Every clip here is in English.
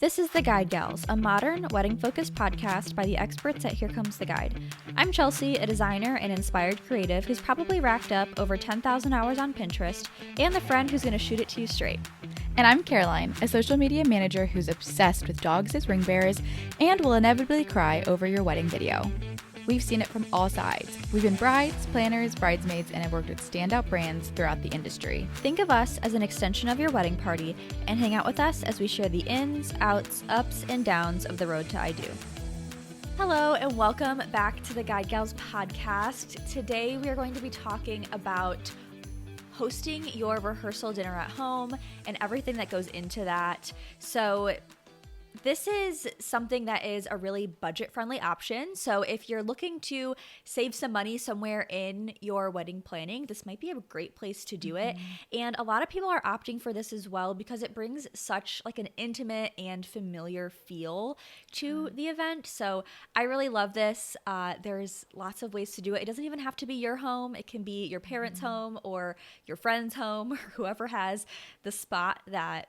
This is The Guide Gals, a modern, wedding-focused podcast by the experts at Here Comes the Guide. I'm Chelsea, a designer and inspired creative who's probably racked up over 10,000 hours on Pinterest, and the friend who's going to shoot it to you straight. And I'm Caroline, a social media manager who's obsessed with dogs as ring bearers and will inevitably cry over your wedding video. We've seen it from all sides. We've been brides, planners, bridesmaids, and have worked with standout brands throughout the industry. Think of us as an extension of your wedding party and hang out with us as we share the ins, outs, ups, and downs of the road to I Do. Hello, and welcome back to the Guide Gals podcast. Today we are going to be talking about hosting your rehearsal dinner at home and everything that goes into that. So this is something that is a really budget-friendly option. So if you're looking to save some money somewhere in your wedding planning, this might be a great place to do it. And a lot of people are opting for this as well because it brings such like an intimate and familiar feel to the event. So I really love this. There's lots of ways to do it. It doesn't even have to be your home. It can be your parents' home or your friend's home, or whoever has the spot that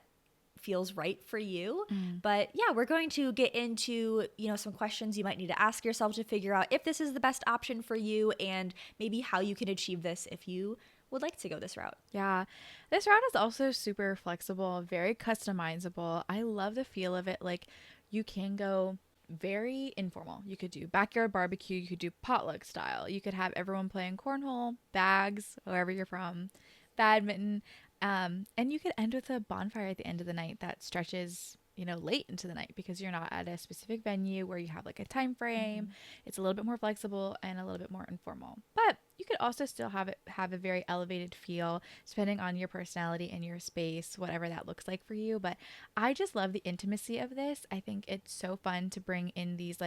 feels right for you. But yeah, we're going to get into, some questions you might need to ask yourself to figure out if this is the best option for you and maybe how you can achieve this if you would like to go this route. Yeah, this route is also super flexible, very customizable. I love the feel of it. Like, you can go very informal. You could do backyard barbecue. You could do potluck style. You could have everyone playing cornhole, bags, wherever you're from, badminton. And you could end with a bonfire at the end of the night that stretches, late into the night because you're not at a specific venue where you have like a time frame. It's a little bit more flexible and a little bit more informal. But you could also still have a very elevated feel depending on your personality and your space, whatever that looks like for you. But I just love the intimacy of this. I think it's so fun to bring in these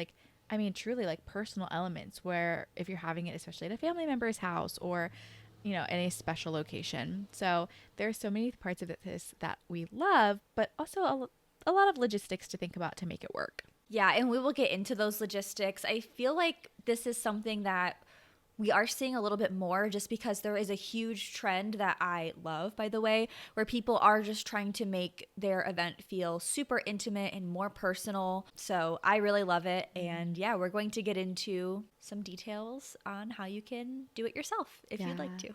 truly like personal elements where if you're having it, especially at a family member's house or in a special location. So there's so many parts of this that we love, but also a lot of logistics to think about to make it work. Yeah, and we will get into those logistics. I feel like this is something that we are seeing a little bit more just because there is a huge trend that I love, by the way, where people are just trying to make their event feel super intimate and more personal. So I really love it. And yeah, we're going to get into some details on how you can do it yourself if you'd like to.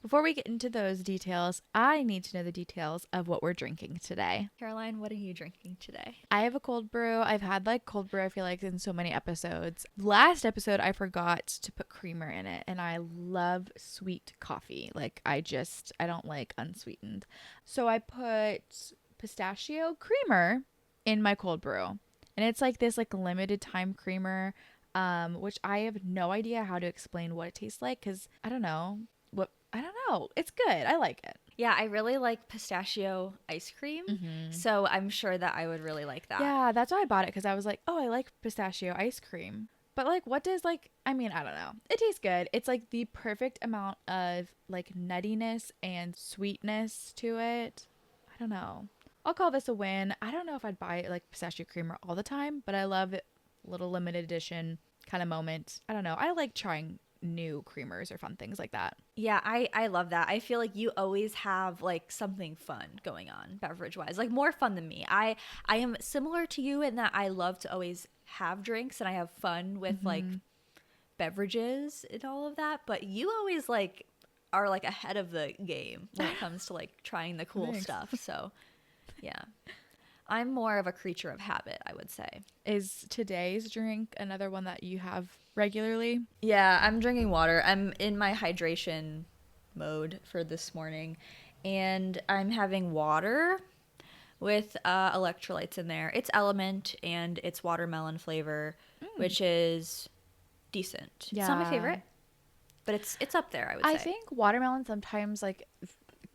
Before we get into those details, I need to know the details of what we're drinking today. Caroline, what are you drinking today? I have a cold brew. I've had cold brew, I feel like, in so many episodes. Last episode, I forgot to put creamer in it, and I love sweet coffee. I don't like unsweetened. So I put pistachio creamer in my cold brew, and it's this limited time creamer, which I have no idea how to explain what it tastes like because I don't know. It's good. I like it. Yeah, I really like pistachio ice cream, so I'm sure that I would really like that. Yeah, that's why I bought it because I was like, oh, I like pistachio ice cream. But what does I don't know. It tastes good. It's the perfect amount of nuttiness and sweetness to it. I don't know. I'll call this a win. I don't know if I'd buy pistachio creamer all the time, but I love it. Little limited edition kind of moment. I don't know. I like trying new creamers or fun things like that. Yeah, I love that. I feel like you always have something fun going on beverage wise, more fun than me. I am similar to you in that I love to always have drinks and I have fun with beverages and all of that, but you always are ahead of the game when it comes to trying the cool stuff. So yeah, I'm more of a creature of habit, I would say. Is today's drink another one that you have regularly? Yeah, I'm drinking water. I'm in my hydration mode for this morning, and I'm having water with electrolytes in there. It's Element, and it's watermelon flavor, which is decent. Yeah. It's not my favorite, but it's up there, I would say. I think watermelon sometimes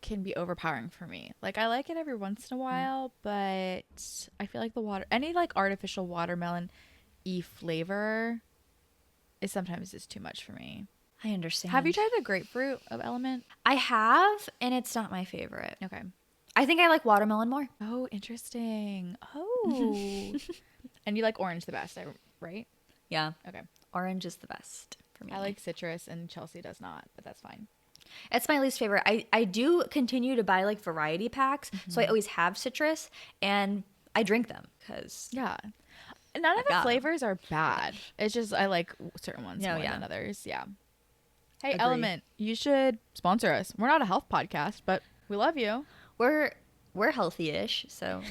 can be overpowering for me. I like it every once in a while, but I feel like any artificial watermelon-y flavor is sometimes just too much for me. I understand. Have you tried the grapefruit of Element? I have, and it's not my favorite. Okay. I think I like watermelon more. Oh, interesting. Oh. And you like orange the best, right? Yeah. Okay. Orange is the best for me. I like citrus, and Chelsea does not, but that's fine. It's my least favorite. I do continue to buy variety packs, so I always have citrus, and I drink them because Yeah. None of the got 'em. flavors are bad. It's just I like certain ones more yeah. than others. Yeah. Hey, Agree. Element, you should sponsor us. We're not a health podcast, but we love you. We're healthy-ish, so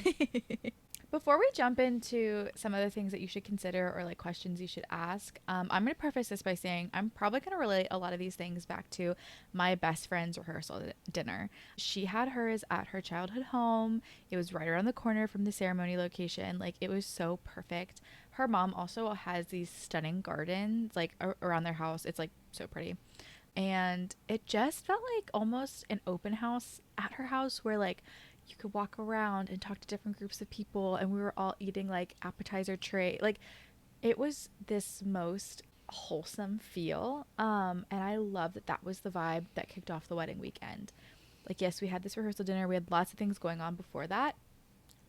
Before we jump into some of the things that you should consider or like questions you should ask, I'm going to preface this by saying I'm probably going to relate a lot of these things back to my best friend's rehearsal dinner. She had hers at her childhood home. It was right around the corner from the ceremony location. Like, it was so perfect. Her mom also has these stunning gardens like around their house. It's like so pretty. And it just felt like almost an open house at her house where like you could walk around and talk to different groups of people, and we were all eating like appetizer tray. Like, it was this most wholesome feel. And I love that that was the vibe that kicked off the wedding weekend. Like, yes, we had this rehearsal dinner. We had lots of things going on before that.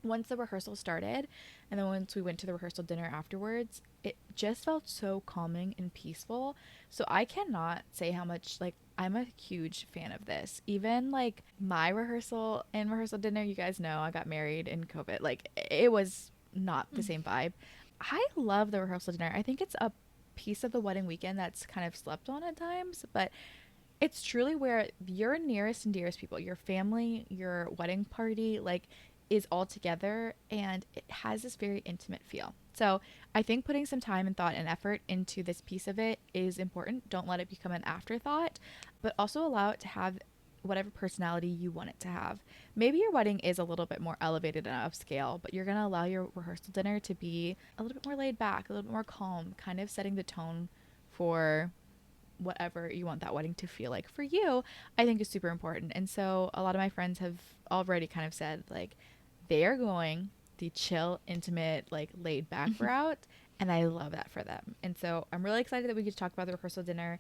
Once the rehearsal started, and then once we went to the rehearsal dinner afterwards, it just felt so calming and peaceful. So I cannot say how much, like, I'm a huge fan of this. Even like my rehearsal and rehearsal dinner, you guys know I got married in COVID. Like, it was not the same vibe. I love the rehearsal dinner. I think it's a piece of the wedding weekend that's kind of slept on at times, but it's truly where your nearest and dearest people, your family, your wedding party, like, is all together, and it has this very intimate feel. So I think putting some time and thought and effort into this piece of it is important. Don't let it become an afterthought, but also allow it to have whatever personality you want it to have. Maybe your wedding is a little bit more elevated and upscale, but you're going to allow your rehearsal dinner to be a little bit more laid back, a little bit more calm, kind of setting the tone for whatever you want that wedding to feel like for you. I think is super important. And so a lot of my friends have already kind of said, like, they are going the chill, intimate, like, laid back route, and I love that for them. And so I'm really excited that we get to talk about the rehearsal dinner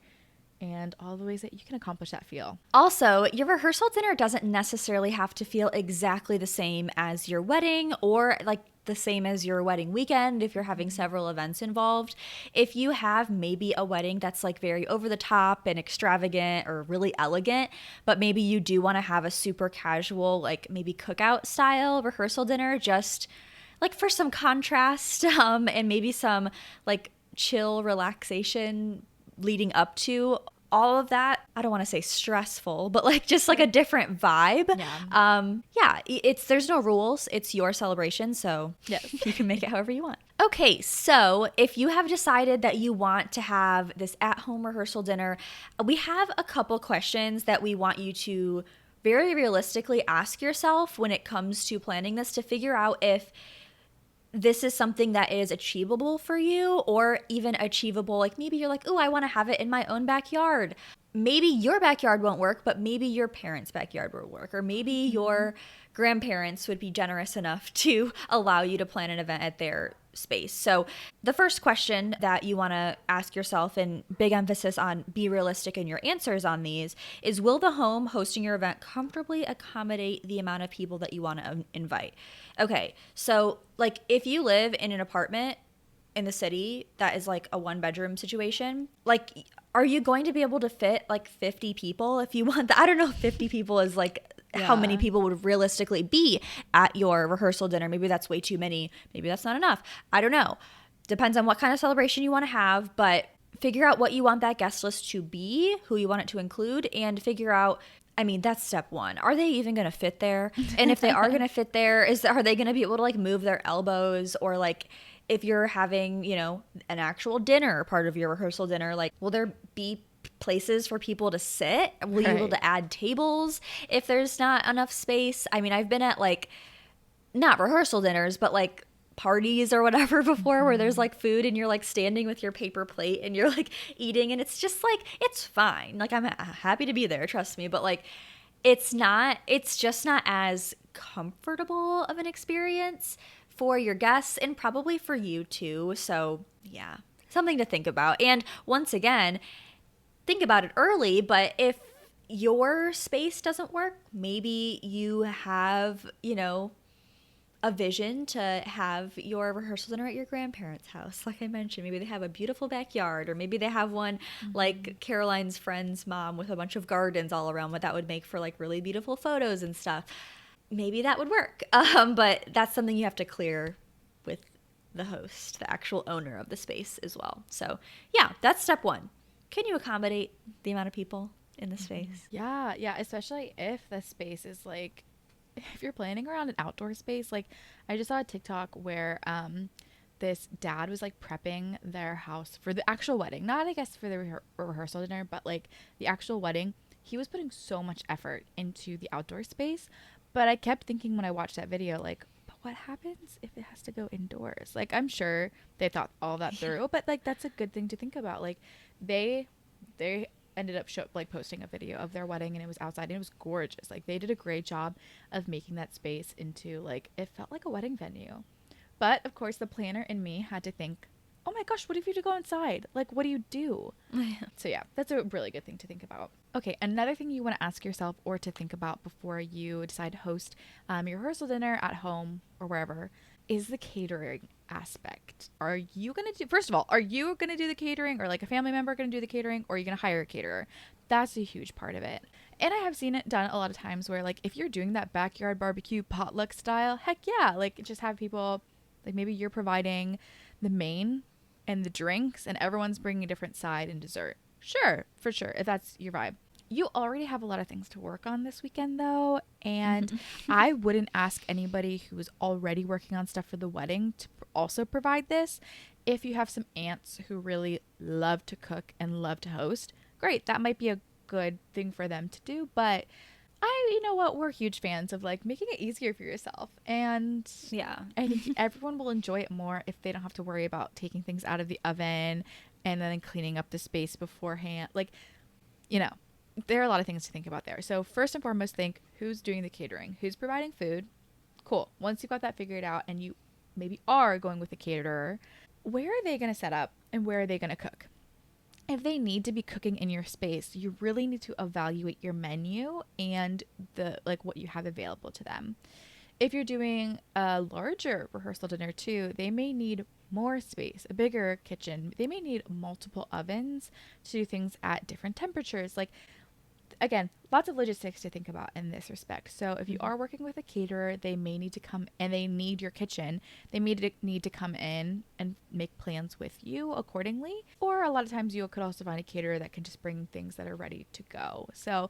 and all the ways that you can accomplish that feel. Also, your rehearsal dinner doesn't necessarily have to feel exactly the same as your wedding, or like the same as your wedding weekend if you're having several events involved. If you have maybe a wedding that's like very over the top and extravagant or really elegant, but maybe you do want to have a super casual, like maybe cookout style rehearsal dinner, just like for some contrast, and maybe some like chill relaxation leading up to all of that. I don't want to say stressful, but like just like a different vibe. There's no rules. It's your celebration, so Yes. you can make it however you want. Okay, so if you have decided that you want to have this at-home rehearsal dinner, we have a couple questions that we want you to very realistically ask yourself when it comes to planning this, to figure out if this is something that is achievable for you, or even achievable. Like maybe you're like, oh, I want to have it in my own backyard. Maybe your backyard won't work, but maybe your parents' backyard will work. Or maybe your grandparents would be generous enough to allow you to plan an event at their space. So the first question that you want to ask yourself, and big emphasis on be realistic in your answers on these, is will the home hosting your event comfortably accommodate the amount of people that you want to invite? Okay, so like if you live in an apartment in the city that is like a 1-bedroom situation, like, are you going to be able to fit like 50 people if you want that? I don't know if 50 people is like how many people would realistically be at your rehearsal dinner. Maybe that's way too many. Maybe that's not enough. I don't know. Depends on what kind of celebration you want to have, but figure out what you want that guest list to be, who you want it to include, and figure out, I mean, that's step one. Are they even going to fit there? And if they are going to fit there, are they going to be able to like move their elbows? Or like if you're having, you know, an actual dinner, part of your rehearsal dinner, like will there be places for people to sit? Will you be able to add tables if there's not enough space? I mean, I've been at like, not rehearsal dinners, but like parties or whatever before, where there's like food and you're like standing with your paper plate and you're like eating, and it's just like, it's fine. Like I'm happy to be there, trust me. But like, it's just not as comfortable of an experience for your guests and probably for you too. So yeah, something to think about. And once again, think about it early, but if your space doesn't work, maybe you have, you know, a vision to have your rehearsal dinner at your grandparents' house. Like I mentioned, maybe they have a beautiful backyard, or maybe they have one like Caroline's friend's mom with a bunch of gardens all around, what that would make for like really beautiful photos and stuff. maybe that would work. But that's something you have to clear with the host, the actual owner of the space as well. So yeah, that's step one. Can you accommodate the amount of people in the space? Yeah, yeah, especially if the space is like, if you're planning around an outdoor space. Like, I just saw a TikTok where this dad was like prepping their house for the actual wedding, not I guess for the rehearsal dinner, but like the actual wedding. He was putting so much effort into the outdoor space, but I kept thinking when I watched that video, like, but what happens if it has to go indoors? Like, I'm sure they thought all that through, but like that's a good thing to think about. Like, they ended up like posting a video of their wedding, and it was outside and it was gorgeous. Like, they did a great job of making that space into like, it felt like a wedding venue. But of course the planner in me had to think, oh my gosh, what if you to go inside? Like, what do you do? So yeah, that's a really good thing to think about. Okay, another thing you want to ask yourself or to think about before you decide to host your rehearsal dinner at home or wherever is the catering aspect. Are you going to do, first of all, are you going to do the catering, or like a family member going to do the catering, or are you going to hire a caterer? That's a huge part of it. And I have seen it done a lot of times where, like, if you're doing that backyard barbecue potluck style, heck yeah, like just have people, like maybe you're providing the main and the drinks and everyone's bringing a different side and dessert. Sure, for sure, if that's your vibe. You already have a lot of things to work on this weekend, though, and I wouldn't ask anybody who is already working on stuff for the wedding to also provide this. If you have some aunts who really love to cook and love to host, great, that might be a good thing for them to do. But you know what, we're huge fans of like making it easier for yourself, and Yeah. I think everyone will enjoy it more if they don't have to worry about taking things out of the oven and then cleaning up the space beforehand. Like, you know, there are a lot of things to think about there. So first and foremost, think who's doing the catering, who's providing food. Cool. Once you've got that figured out and you maybe are going with a caterer, where are they going to set up and where are they going to cook? If they need to be cooking in your space, you really need to evaluate your menu and the like what you have available to them. If you're doing a larger rehearsal dinner too, they may need more space, a bigger kitchen. They may need multiple ovens to do things at different temperatures. Like, again, lots of logistics to think about in this respect. So if you are working with a caterer, they may need to come and they need your kitchen. They may need to come in and make plans with you accordingly. Or a lot of times you could also find a caterer that can just bring things that are ready to go. So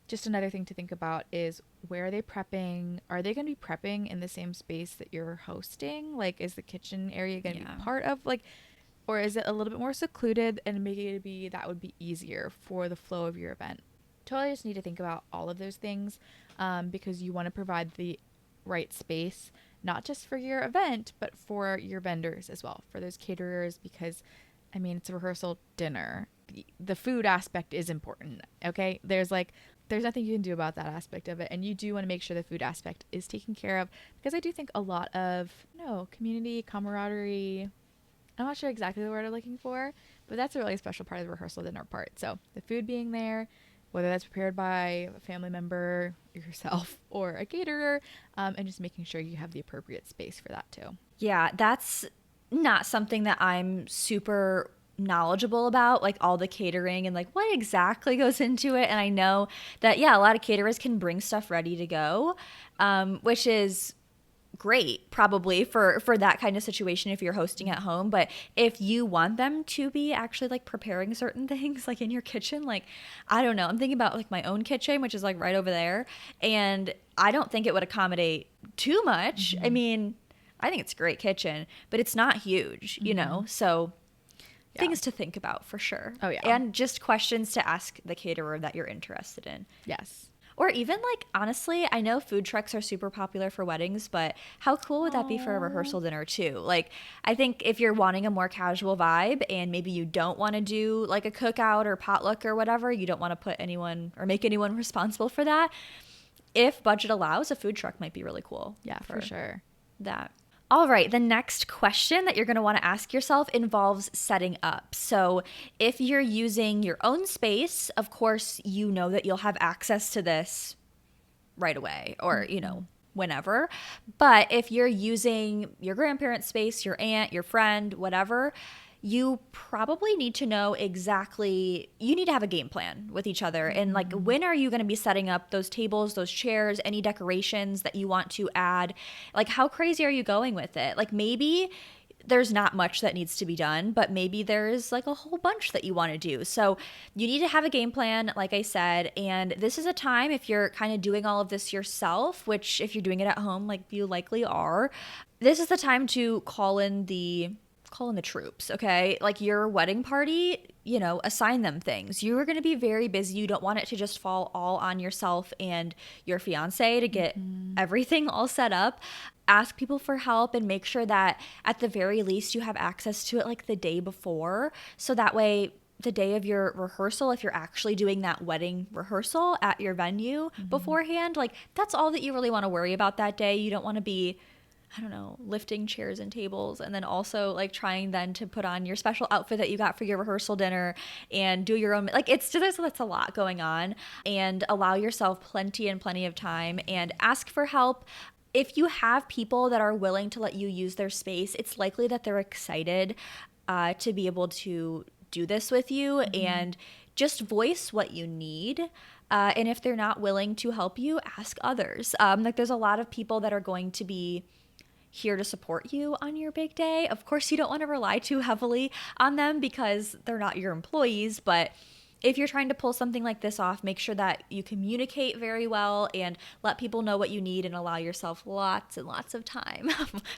just another thing to think about is, where are they prepping? Are they going to be prepping in the same space that you're hosting? Like, is the kitchen area going to be part of, like, or is it a little bit more secluded and maybe it be that would be easier for the flow of your event? Totally just need to think about all of those things, because you want to provide the right space, not just for your event, but for your vendors as well, for those caterers, because I mean, it's a rehearsal dinner. The food aspect is important. Okay. There's nothing you can do about that aspect of it. And you do want to make sure the food aspect is taken care of, because I do think a lot of, community, camaraderie, I'm not sure exactly the word I'm looking for, but that's a really special part of the rehearsal dinner part. So the food being there, whether that's prepared by a family member, yourself, or a caterer, and just making sure you have the appropriate space for that too. Yeah, that's not something that I'm super knowledgeable about, like all the catering and like what exactly goes into it. And I know that, yeah, a lot of caterers can bring stuff ready to go, which is great probably for that kind of situation if you're hosting at home. But if you want them to be actually like preparing certain things like in your kitchen, like, I don't know, I'm thinking about like my own kitchen, which is like right over there, and I don't think it would accommodate too much. I mean, I think it's a great kitchen, but it's not huge, so things to think about for sure. Oh, yeah. And just questions to ask the caterer that you're interested in. Yes. Or even like, honestly, I know food trucks are super popular for weddings, but how cool would that be for a rehearsal dinner too? Like, I think if you're wanting a more casual vibe and maybe you don't want to do like a cookout or potluck or whatever, you don't want to put anyone or make anyone responsible for that. If budget allows, a food truck might be really cool. Yeah, for sure. That. All right, the next question that you're going to want to ask yourself involves setting up. So if you're using your own space, of course, you know that you'll have access to this right away or, whenever. But if you're using your grandparents' space, your aunt, your friend, whatever, you probably need to know exactly, you need to have a game plan with each other. And like, when are you going to be setting up those tables, those chairs, any decorations that you want to add? Like, how crazy are you going with it? Like, maybe there's not much that needs to be done, but maybe there's like a whole bunch that you want to do. So you need to have a game plan, like I said. And this is a time, if you're kind of doing all of this yourself, which if you're doing it at home, like you likely are, this is the time to call in the troops, okay? Like your wedding party, assign them things. You are going to be very busy. You don't want it to just fall all on yourself and your fiance to get everything all set up. Ask people for help and make sure that at the very least you have access to it like the day before. So that way, the day of your rehearsal, if you're actually doing that wedding rehearsal at your venue beforehand, like that's all that you really want to worry about that day. You don't want to be, I don't know, lifting chairs and tables and then also like trying then to put on your special outfit that you got for your rehearsal dinner and do your own, like it's just, that's a lot going on. And allow yourself plenty of time and ask for help. If you have people that are willing to let you use their space, it's likely that they're excited to be able to do this with you, and just voice what you need. And if they're not willing to help you, ask others. Like there's a lot of people that are going to be here to support you on your big day. Of course, you don't want to rely too heavily on them because they're not your employees, but if you're trying to pull something like this off, make sure that you communicate very well and let people know what you need and allow yourself lots and lots of time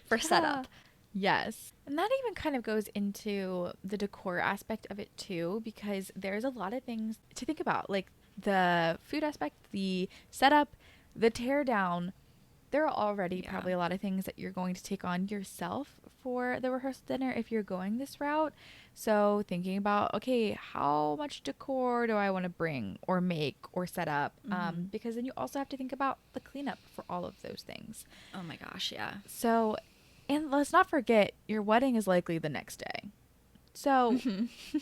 for setup. Yes. And that even kind of goes into the decor aspect of it too, because there's a lot of things to think about, like the food aspect, the setup, the tear down. There are already probably a lot of things that you're going to take on yourself for the rehearsal dinner if you're going this route. So thinking about, okay, how much decor do I want to bring or make or set up? Because then you also have to think about the cleanup for all of those things. Oh my gosh, yeah. So, and let's not forget, your wedding is likely the next day. So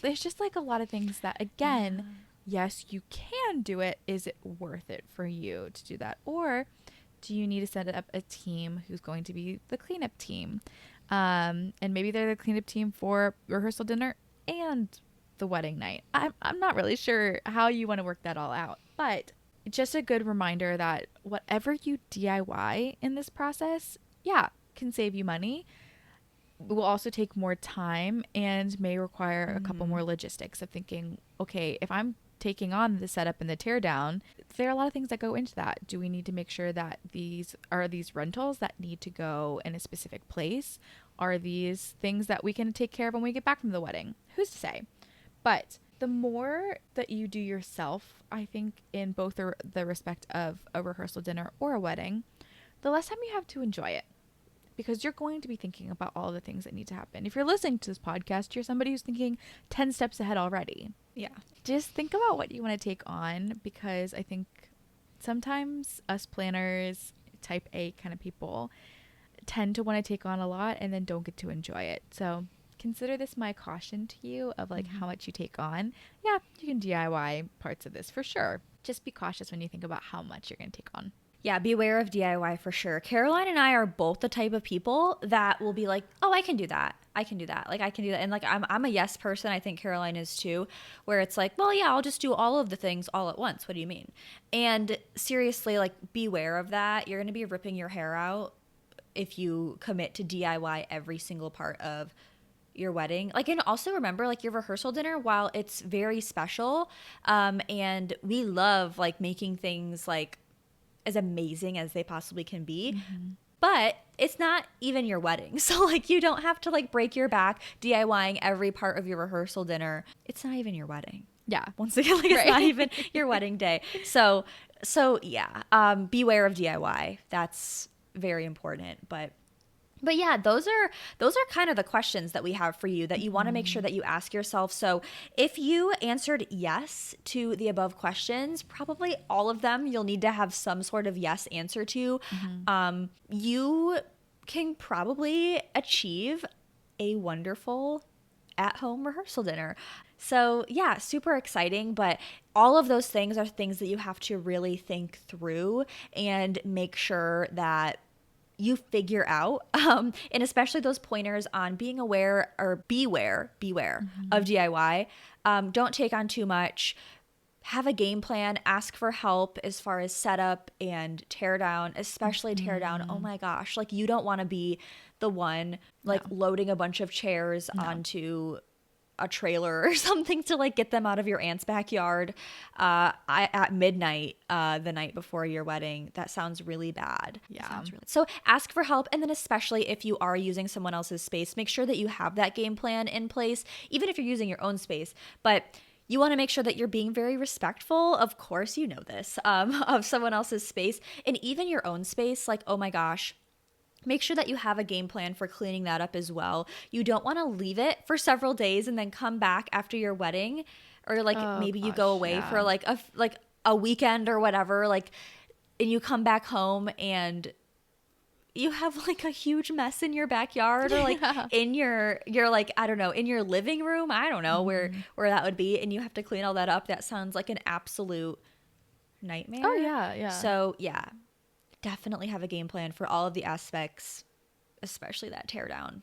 there's just like a lot of things that, again, yes, you can do it. Is it worth it for you to do that? Or do you need to set up a team who's going to be the cleanup team? And maybe they're the cleanup team for rehearsal dinner and the wedding night. I'm not really sure how you want to work that all out, but just a good reminder that whatever you DIY in this process, can save you money. It will also take more time and may require a couple more logistics of thinking, okay, if I'm taking on the setup and the tear down, there are a lot of things that go into that. Do we need to make sure that these rentals that need to go in a specific place? Are these things that we can take care of when we get back from the wedding? Who's to say? But the more that you do yourself, I think, in both the respect of a rehearsal dinner or a wedding, the less time you have to enjoy it. Because you're going to be thinking about all the things that need to happen. If you're listening to this podcast, you're somebody who's thinking 10 steps ahead already. Yeah. Just think about what you want to take on, because I think sometimes us planners, type A kind of people, tend to want to take on a lot and then don't get to enjoy it. So consider this my caution to you of like how much you take on. Yeah, you can DIY parts of this for sure. Just be cautious when you think about how much you're going to take on. Yeah, beware of DIY for sure. Caroline and I are both the type of people that will be like, oh, I can do that. I can do that. Like, I can do that. And like, I'm a yes person. I think Caroline is too, where it's like, well, yeah, I'll just do all of the things all at once. What do you mean? And seriously, like, beware of that. You're going to be ripping your hair out if you commit to DIY every single part of your wedding. Like, and also remember, like, your rehearsal dinner, while it's very special, and we love like making things like as amazing as they possibly can be, but it's not even your wedding. So like, you don't have to like break your back DIYing every part of your rehearsal dinner. It's not even your wedding. Yeah. Once again, like, it's not even your wedding day. So yeah, beware of DIY. That's very important. But yeah, those are kind of the questions that we have for you that you want to make sure that you ask yourself. So if you answered yes to the above questions, probably all of them you'll need to have some sort of yes answer to. You can probably achieve a wonderful at-home rehearsal dinner. So yeah, super exciting, but all of those things are things that you have to really think through and make sure that you figure out, and especially those pointers on being aware or beware of DIY. Don't take on too much. Have a game plan, ask for help as far as setup and tear down, especially tear down. Oh my gosh. Like, you don't want to be the one like loading a bunch of chairs onto a trailer or something to like get them out of your aunt's backyard at midnight the night before your wedding. That sounds really bad. So ask for help. And then especially if you are using someone else's space, make sure that you have that game plan in place, even if you're using your own space. But you want to make sure that you're being very respectful, of course, you know this, of someone else's space and even your own space. Like, oh my gosh, make sure that you have a game plan for cleaning that up as well. You don't want to leave it for several days and then come back after your wedding, or like maybe you go away for like a weekend or whatever, like, and you come back home and you have like a huge mess in your backyard, or like in your like, I don't know, in your living room. I don't know where that would be. And you have to clean all that up. That sounds like an absolute nightmare. Oh yeah. So yeah, definitely have a game plan for all of the aspects, especially that tear down.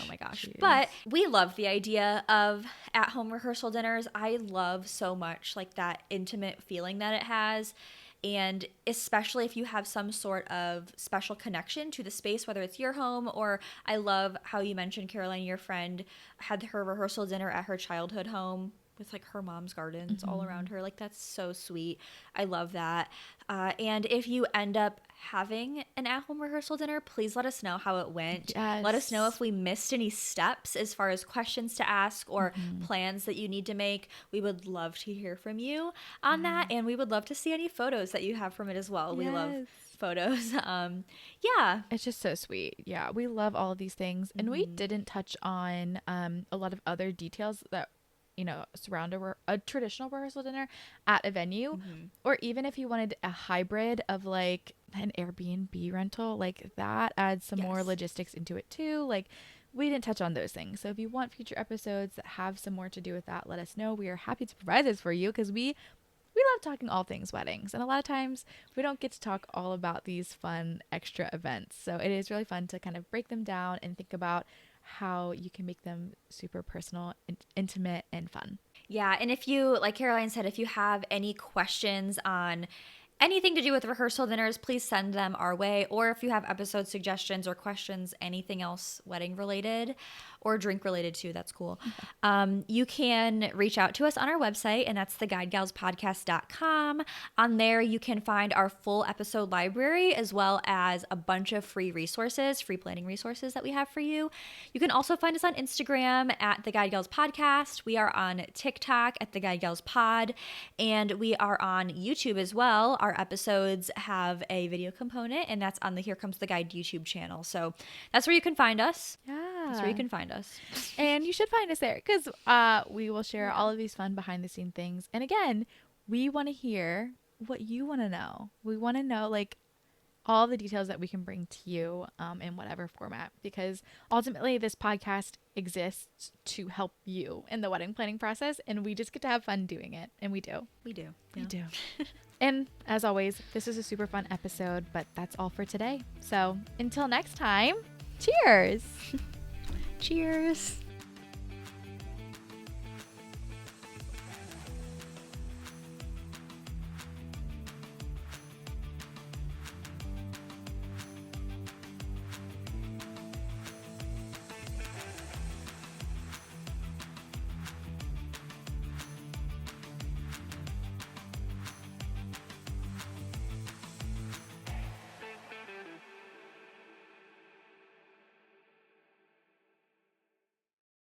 Oh my gosh. Jeez. But we love the idea of at-home rehearsal dinners. I love so much like that intimate feeling that it has. And especially if you have some sort of special connection to the space, whether it's your home, or I love how you mentioned, Caroline, your friend had her rehearsal dinner at her childhood home with like her mom's gardens all around her. Like, that's so sweet. I love that. And if you end up having an at-home rehearsal dinner, please let us know how it went. Yes. Let us know if we missed any steps as far as questions to ask or plans that you need to make. We would love to hear from you on that. And we would love to see any photos that you have from it as well. We love photos. Yeah. It's just so sweet. Yeah. We love all of these things. And we didn't touch on a lot of other details that, you know, surround a traditional rehearsal dinner at a venue, or even if you wanted a hybrid of like an Airbnb rental, like that adds some more logistics into it too. Like, we didn't touch on those things. So if you want future episodes that have some more to do with that, let us know. We are happy to provide this for you, because we love talking all things weddings, and a lot of times we don't get to talk all about these fun extra events. So it is really fun to kind of break them down and think about how you can make them super personal and intimate and fun. Yeah. And if you, like Caroline said, if you have any questions on anything to do with rehearsal dinners, please send them our way. Or if you have episode suggestions or questions, anything else wedding related or drink related too, that's cool. You can reach out to us on our website, and that's theguidegalspodcast.com. On there, you can find our full episode library, as well as a bunch of free resources, free planning resources that we have for you. You can also find us on Instagram at The Guide Gals Podcast. We are on TikTok at The Guide Gals Pod, and we are on YouTube as well. Our episodes have a video component, and that's on the Here Comes the Guide YouTube channel. So that's where you can find us. Yeah. That's where you can find us. And you should find us there, because we will share all of these fun behind the scene things. And again, we want to hear what you want to know. We want to know like all the details that we can bring to you in whatever format, because ultimately this podcast exists to help you in the wedding planning process, and we just get to have fun doing it. And we do. We do. We do. And as always, this is a super fun episode, but that's all for today. So until next time, cheers. Cheers.